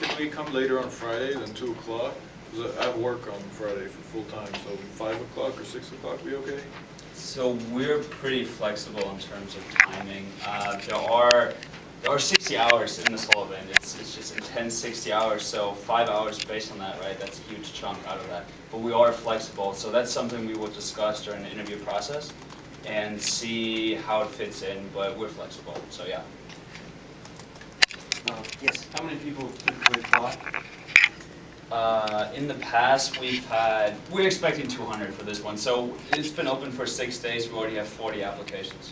Can we come later on Friday than 2 o'clock? 'Cause I have work on Friday for full time, so 5 o'clock or 6 o'clock be okay? So we're pretty flexible in terms of timing. There are 60 hours in this whole event. It's just intense 60 hours, so 5 hours based on that, right? That's a huge chunk out of that. But we are flexible, so that's something we will discuss during the interview process and see how it fits in, but we're flexible, so yeah. Yes. How many people typically apply? In the past, we're expecting 200 for this one. So it's been open for 6 days, we already have 40 applications.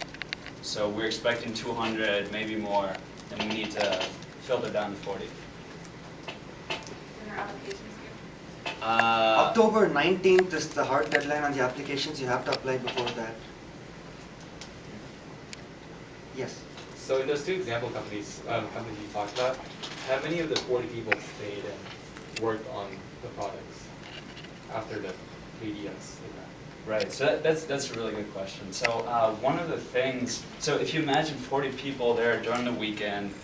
So we're expecting 200, maybe more, and we need to filter down to 40. When are applications due? October 19th is the hard deadline on the applications. You have to apply before that. Yes. So in those two example companies you talked about, have any of the 40 people stayed and worked on the products after the ADS event? Right, so that's a really good question. So one of the things, so if you imagine 40 people there during the weekend,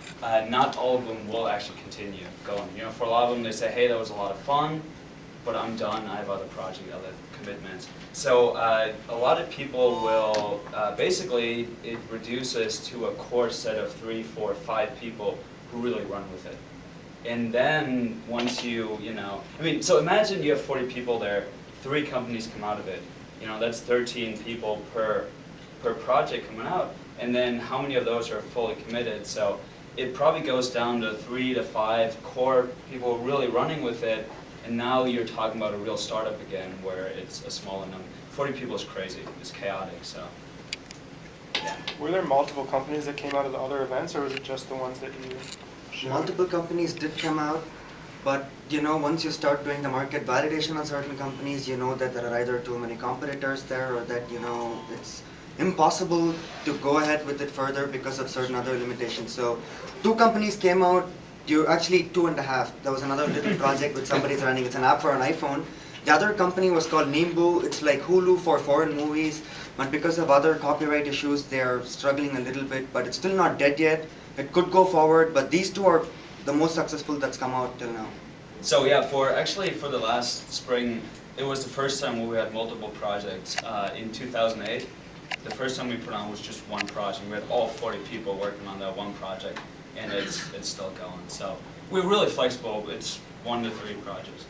not all of them will actually continue going. You know, for a lot of them, they say, hey, that was a lot of fun, but I'm done, I have other projects, other commitments. So a lot of people will, basically, it reduces to a core set of 3, 4, 5 people who really run with it. And then once so imagine you have 40 people there, 3 companies come out of it. You know, that's 13 people per project coming out. And then how many of those are fully committed? So it probably goes down to 3 to 5 core people really running with it. And now you're talking about a real startup again, where it's a smaller number. 40 people is crazy, it's chaotic, so. Yeah. Were there multiple companies that came out of the other events, or was it just the ones that you showed? Multiple companies did come out, but once you start doing the market validation on certain companies, you know that there are either too many competitors there, or that it's impossible to go ahead with it further because of certain other limitations. So 2 companies came out. Actually 2.5. There was another little project which somebody's running. It's an app for an iPhone. The other company was called Nimbu. It's like Hulu for foreign movies, but because of other copyright issues, they're struggling a little bit. But it's still not dead yet. It could go forward, but these 2 are the most successful that's come out till now. So yeah, for the last spring, it was the first time where we had multiple projects. In 2008, the first time we put on was just one project. We had all 40 people working on that one project, and it's still going. So we're really flexible. It's 1 to 3 projects.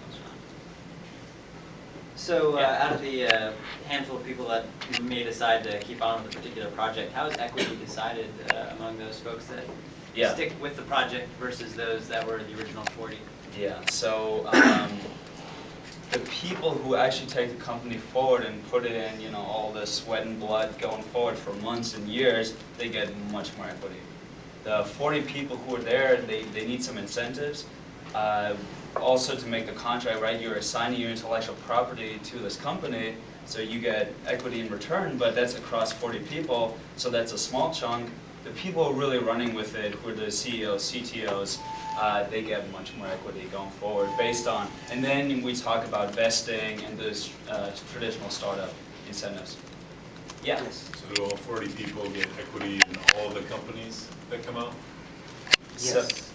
So out of the handful of people that may decide to keep on with a particular project, how is equity decided among those folks that stick with the project versus those that were the original 40? Yeah, so the people who actually take the company forward and put it in, all the sweat and blood going forward for months and years, they get much more equity. The 40 people who are there, they need some incentives. Also to make the contract, right, you're assigning your intellectual property to this company, so you get equity in return, but that's across 40 people, so that's a small chunk. The people who are really running with it, who are the CEOs, CTOs, they get much more equity going forward based on, and then we talk about vesting and those traditional startup incentives. Yeah? Yes. So do all 40 people get equity in all of the companies that come out? Yes.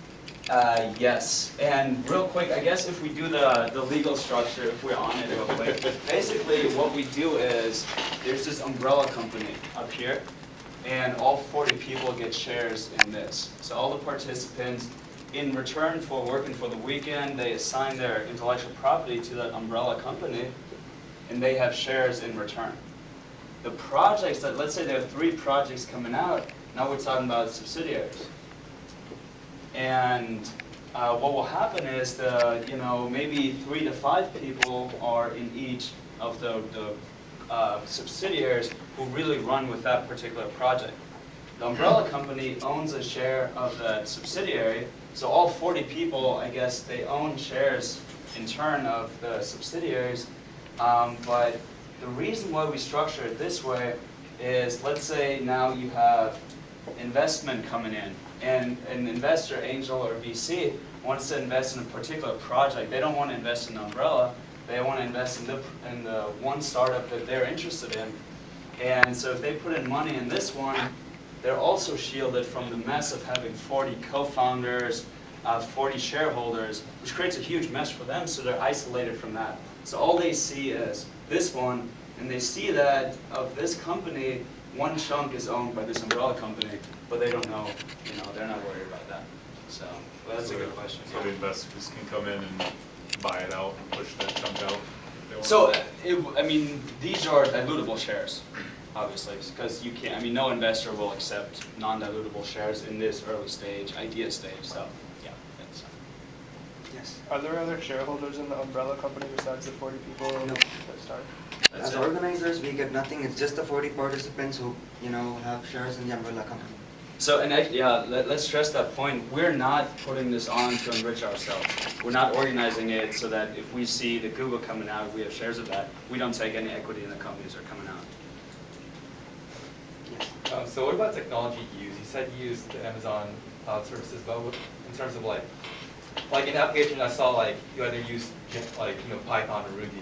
Yes, and real quick, I guess if we do the legal structure, if we're on it real quick, basically what we do is, there's this umbrella company up here, and all 40 people get shares in this. So all the participants, in return for working for the weekend, they assign their intellectual property to that umbrella company, and they have shares in return. The projects let's say there are 3 projects coming out, now we're talking about subsidiaries. And what will happen is maybe 3 to 5 people are in each of the subsidiaries who really run with that particular project. The umbrella company owns a share of that subsidiary, so all 40 people, I guess, they own shares in turn of the subsidiaries. But the reason why we structure it this way is, let's say now you have investment coming in, and an investor, angel or VC, wants to invest in a particular project. They don't want to invest in Umbrella. They want to invest in the one startup that they're interested in. And so if they put in money in this one, they're also shielded from the mess of having 40 co-founders, 40 shareholders, which creates a huge mess for them, so they're isolated from that. So all they see is this one, and they see that of this company, one chunk is owned by this umbrella company, but they don't know, they're not worried about that. So, well, that's a good question. So the investors can come in and buy it out and push that chunk out if they want. So, these are dilutable shares, obviously, because you can't, no investor will accept non-dilutable shares in this early stage, idea stage, so, yeah. It's, Yes. Are there other shareholders in the umbrella company besides the 40 people No. that start? that's As it. organizers, we get nothing. It's just the 40 participants who, have shares in the umbrella company. So, let's stress that point. We're not putting this on to enrich ourselves. We're not organizing it so that if we see the Google coming out, we have shares of that. We don't take any equity in the companies that are coming out. Yes. So what about technology used? You said you used the Amazon Cloud Services, but in terms of like in application I saw you either use Python or Ruby.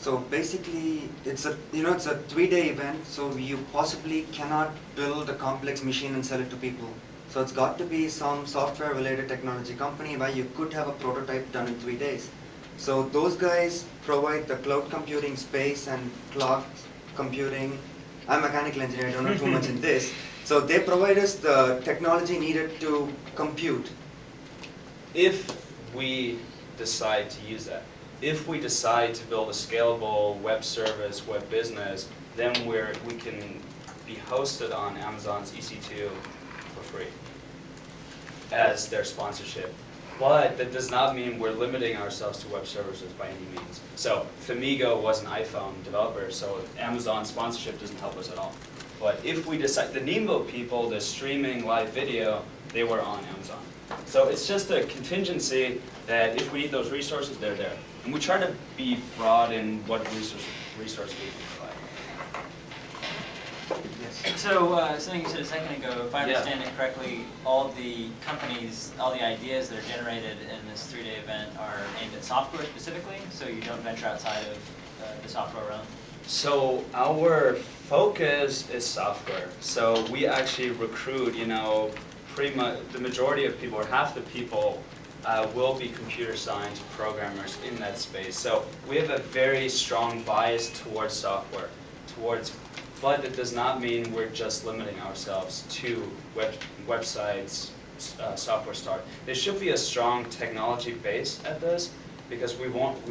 So basically, it's a 3-day event. So you possibly cannot build a complex machine and sell it to people. So it's got to be some software-related technology company where you could have a prototype done in 3 days. So those guys provide the cloud computing space and cloud computing. I'm a mechanical engineer. I don't know too much in this. So they provide us the technology needed to compute. If we decide to use that. If we decide to build a scalable web service, web business, then we can be hosted on Amazon's EC2 for free as their sponsorship. But that does not mean we're limiting ourselves to web services by any means. So Famigo was an iPhone developer, so Amazon sponsorship doesn't help us at all. But if we decide, the Nimbo people, the streaming live video, they were on Amazon. So it's just a contingency that if we need those resources, they're there. And we try to be broad in what resource we can provide. Yes. So, something you said a second ago, if I Yeah. understand it correctly, all the companies, all the ideas that are generated in this 3-day event are aimed at software specifically, so you don't venture outside of the software realm? So our focus is software. So we actually recruit, pretty much the majority of people, or half the people, will be computer science programmers in that space. So we have a very strong bias towards software, but it does not mean we're just limiting ourselves to websites, software start. There should be a strong technology base at this because we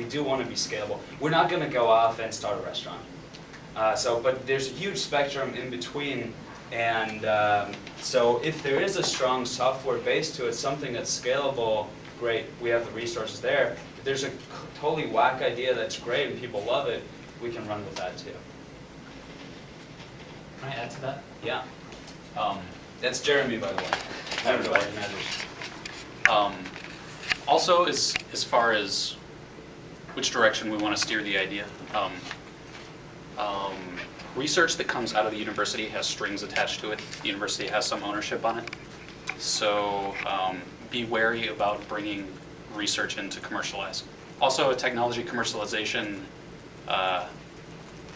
do want to be scalable. We're not going to go off and start a restaurant. But there's a huge spectrum in between. And so if there is a strong software base to it, something that's scalable, great, we have the resources there. If there's a totally whack idea that's great and people love it, we can run with that too. Can I add to that? Yeah. That's Jeremy, by the way. Everybody matters. Also, as far as which direction we want to steer the idea, research that comes out of the university has strings attached to it. The university has some ownership on it. So be wary about bringing research in to commercialize. Also, technology commercialization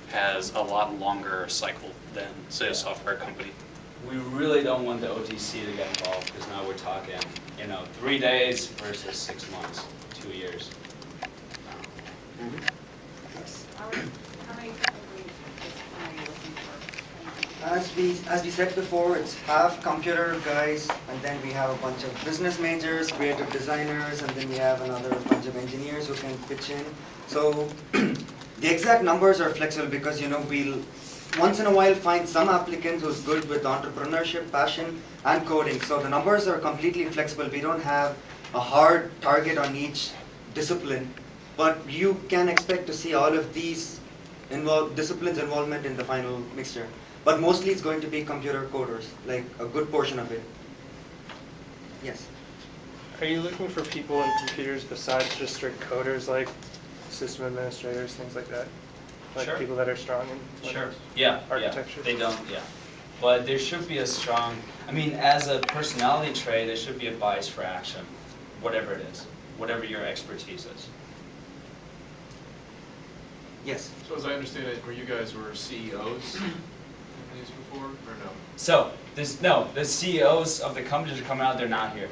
has a lot longer cycle than, say, a software company. We really don't want the OTC to get involved because now we're talking, 3 days versus 6 months, 2 years. How many people are you looking for? As we said before, it's half computer guys, and then we have a bunch of business majors, creative designers, and then we have another bunch of engineers who can pitch in. So the exact numbers are flexible because we'll once in a while find some applicant who's good with entrepreneurship, passion, and coding. So the numbers are completely flexible. We don't have a hard target on each discipline, but you can expect to see all of these disciplines involvement in the final mixture. But mostly it's going to be computer coders, like a good portion of it. Yes. Are you looking for people in computers besides just strict coders, like system administrators, things like that? Like Sure. people that are strong in Sure. Yeah. architecture? They don't. Yeah. But there should be a strong. As a personality trait, there should be a bias for action, whatever it is, whatever your expertise is. Yes. So as I understand it, where you guys were CEOs companies before, or no? So the CEOs of the companies are coming out. They're not here.